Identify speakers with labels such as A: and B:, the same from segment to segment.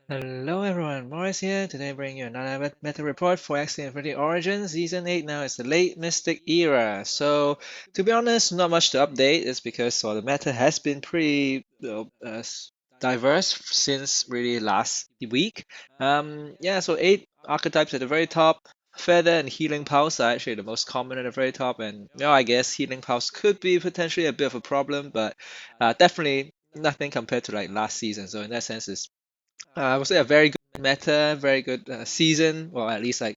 A: Hello everyone, Maurice here. Today bringing you another meta report for Axie Infinity Origins. Season 8 now is the late Mystic era. So, to be honest, not much to update. It's because the meta has been pretty diverse since really last week. Yeah, so 8 archetypes at the very top. Feather and Healing Pulse are actually the most common at the very top. And, I guess Healing Pulse could be potentially a bit of a problem, but definitely nothing compared to like last season. So, in that sense, it's I would say a very good meta, very good season, or at least like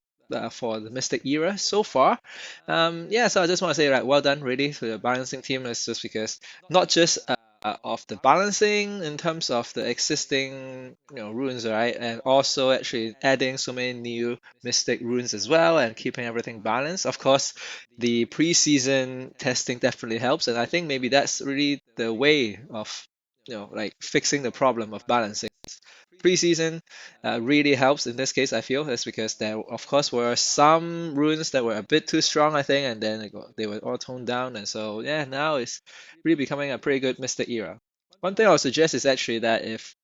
A: for the Mystic era so far. Yeah, so I just want to say, like, well done, really, to the balancing team. It's just because not just of the balancing in terms of the existing, runes, right, and also actually adding so many new Mystic runes as well, and keeping everything balanced. Of course, the preseason testing definitely helps, and I think maybe that's really the way of, like fixing the problem of balancing preseason really helps in this case. I feel that's because there, of course, were some runes that were a bit too strong, I think, and then they were all toned down, and so yeah, now it's really becoming a pretty good Mystic era. One thing I would suggest is actually that if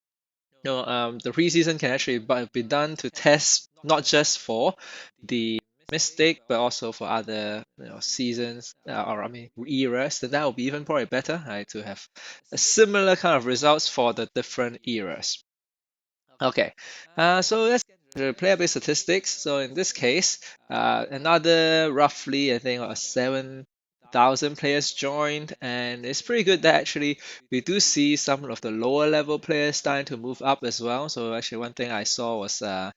A: the preseason can actually be done to test not just for the Mystic, but also for other seasons or I mean eras, then that will be even probably better, right? To have a similar kind of results for the different eras. Okay, so let's get to the player-based statistics. So in this case, another roughly, I think, 7,000 players joined, and it's pretty good that actually we do see some of the lower level players starting to move up as well. So actually, one thing I saw was that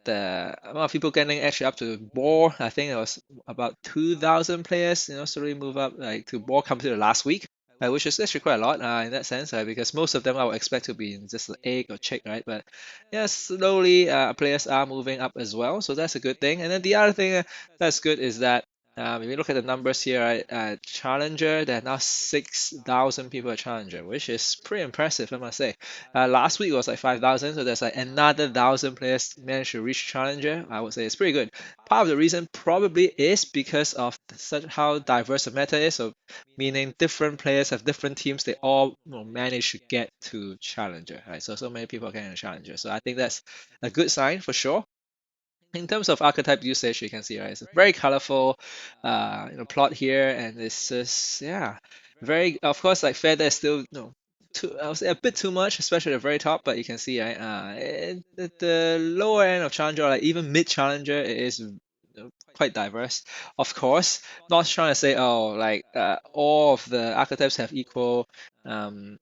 A: a lot of people getting actually up to Boar. I think it was about 2,000 players, slowly move up like to Boar come to the last week, which is actually quite a lot in that sense, because most of them I would expect to be in just the egg or chick, right? But yeah, slowly players are moving up as well, so that's a good thing. And then the other thing that's good is that if you look at the numbers here, right, Challenger, there are now 6,000 people at Challenger, which is pretty impressive, I must say. Last week was like 5,000, so there's like another 1,000 players managed to reach Challenger. I would say it's pretty good. Part of the reason probably is because of such how diverse the meta is. So meaning different players have different teams. They all manage to get to Challenger, right? So many people are getting a Challenger. So I think that's a good sign for sure. In terms of archetype usage, you can see, right, it's a very colorful, plot here, and it's just, yeah, very. Of course, like Feather is still, too, I would say a bit too much, especially at the very top. But you can see, right, at the lower end of Challenger, or like even mid Challenger, it is quite diverse. Of course, not trying to say, oh, like all of the archetypes have equal um,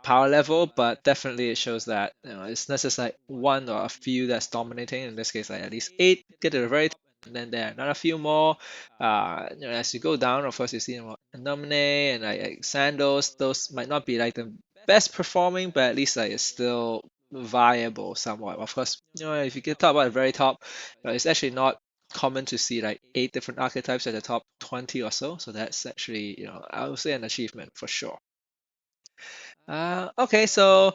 A: power level, but definitely it shows that it's not just like one or a few that's dominating. In this case, like at least 8 get to the very top, and then there are another few more. As you go down, of course, you see Anomone and like Sandals. Those might not be like the best performing, but at least like it's still viable somewhat. Of course, if you can talk about the very top, it's actually not common to see like 8 different archetypes at the top 20 or so. So that's actually, I would say an achievement for sure. Okay, so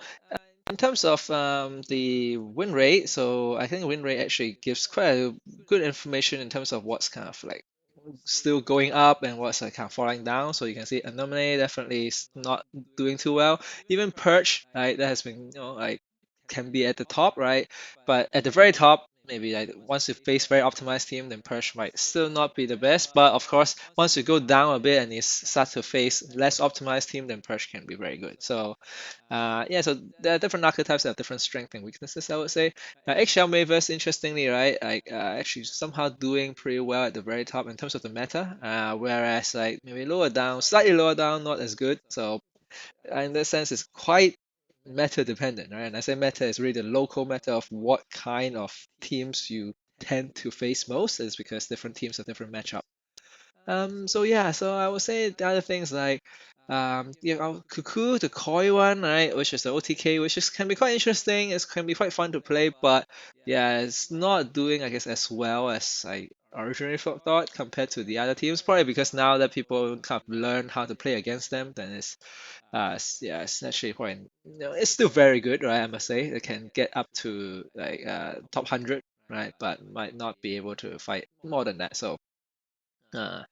A: in terms of the win rate, so I think win rate actually gives quite a good information in terms of what's kind of like still going up and what's like kind of falling down. So you can see Anomaly definitely is not doing too well. Even Perch, right, that has been, like can be at the top, right? But at the very top, maybe like once you face very optimized team, then Perch might still not be the best. But of course, once you go down a bit and you start to face less optimized team, then Perch can be very good. So yeah, so there are different archetypes that have different strengths and weaknesses, I would say. Eggshell Mavis, interestingly, right, like actually somehow doing pretty well at the very top in terms of the meta, whereas like maybe lower down, slightly lower down, not as good. So in that sense, it's quite meta dependent, right? And I say meta is really the local meta of what kind of teams you tend to face most, is because different teams have different matchup. So yeah, so I would say the other things like Cuckoo, the koi one, right, which is the OTK, which is can be quite interesting. It can be quite fun to play, but yeah, it's not doing, I guess, as well as I originally thought compared to the other teams. Probably because now that people kind of learn how to play against them, then yeah, it's actually quite, it's still very good, right? I must say it can get up to like top 100, right, but might not be able to fight more than that. So Uh,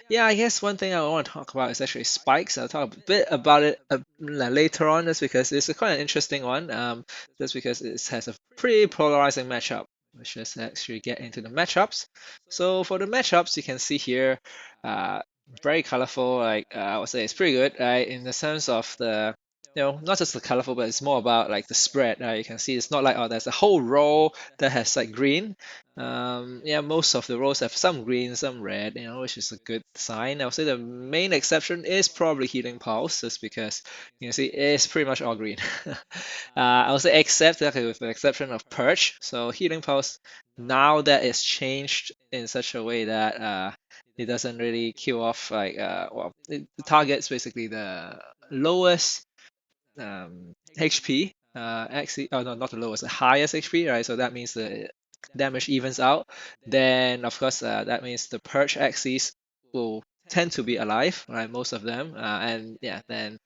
A: yeah, I guess one thing I want to talk about is actually spikes. I'll talk a bit about it later on, just because it's a quite an interesting one. Just because it has a pretty polarizing matchup. Let's just actually get into the matchups. So for the matchups, you can see here, uh, very colorful. Like I would say, it's pretty good, right? In the sense of the, not just the colorful, but it's more about like the spread. Right? You can see it's not like, oh, there's a whole row that has like green. Yeah, most of the rows have some green, some red, which is a good sign. I would say the main exception is probably Healing Pulse, just because you can see it's pretty much all green. I would say except, okay, with the exception of Purge. So Healing Pulse, now that it's changed in such a way that it doesn't really kill off like well, it targets basically the lowest HP, Axie, oh no, not the lowest, the highest HP, right? So that means the damage evens out. Then, of course, that means the Purge Axies will tend to be alive, right? Most of them, and yeah, then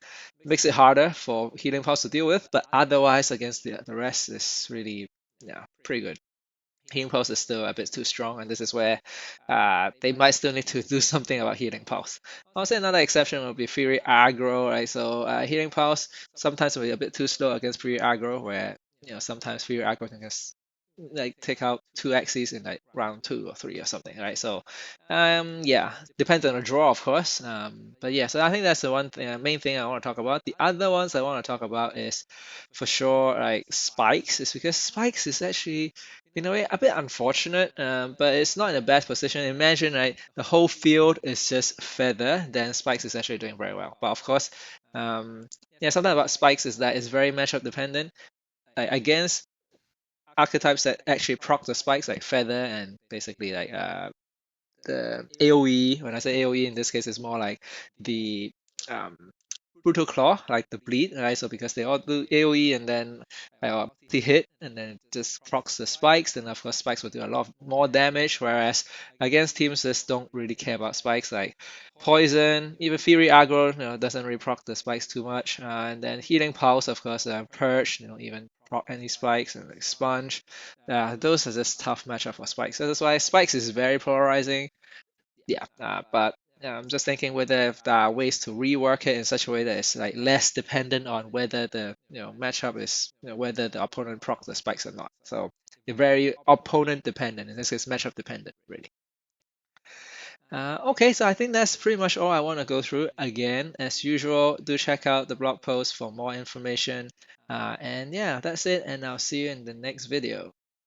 A: makes it harder for Healing Pulse to deal with. But otherwise, against the rest is really, yeah, pretty good. Healing Pulse is still a bit too strong, and this is where they might still need to do something about Healing Pulse. I'll say another exception would be Fury Aggro, right? So Healing Pulse sometimes will be a bit too slow against Fury Aggro, where sometimes Fury Aggro can just like take out two axes in like round 2 or 3 or something, right? So yeah, depends on the draw, of course. But yeah, so I think that's the one thing, main thing I want to talk about. The other ones I want to talk about is for sure like spikes, is because spikes is actually in a way a bit unfortunate, but it's not in a bad position. Imagine, right, the whole field is just feather, then spikes is actually doing very well. But of course, yeah, something about spikes is that it's very matchup dependent. Like against archetypes that actually proc the spikes, like feather and basically like the AoE. When I say AoE in this case, it's more like the um, brutal claw, like the bleed, right? So because they all do AoE and then multi hit and then it just procs the spikes, then of course spikes will do a lot more damage. Whereas against teams that don't really care about spikes, like poison, even Fury aggro, doesn't really proc the spikes too much. And then healing pulse, of course, purge, even proc any spikes and like sponge. Those are just tough matchup for spikes. So that's why spikes is very polarizing. Yeah, but I'm just thinking whether if there are ways to rework it in such a way that it's like less dependent on whether the matchup is whether the opponent procs the spikes or not. So they're very opponent dependent. In this case, matchup dependent, really. Okay, so I think that's pretty much all I want to go through. Again, as usual, do check out the blog post for more information. And yeah, that's it, and I'll see you in the next video.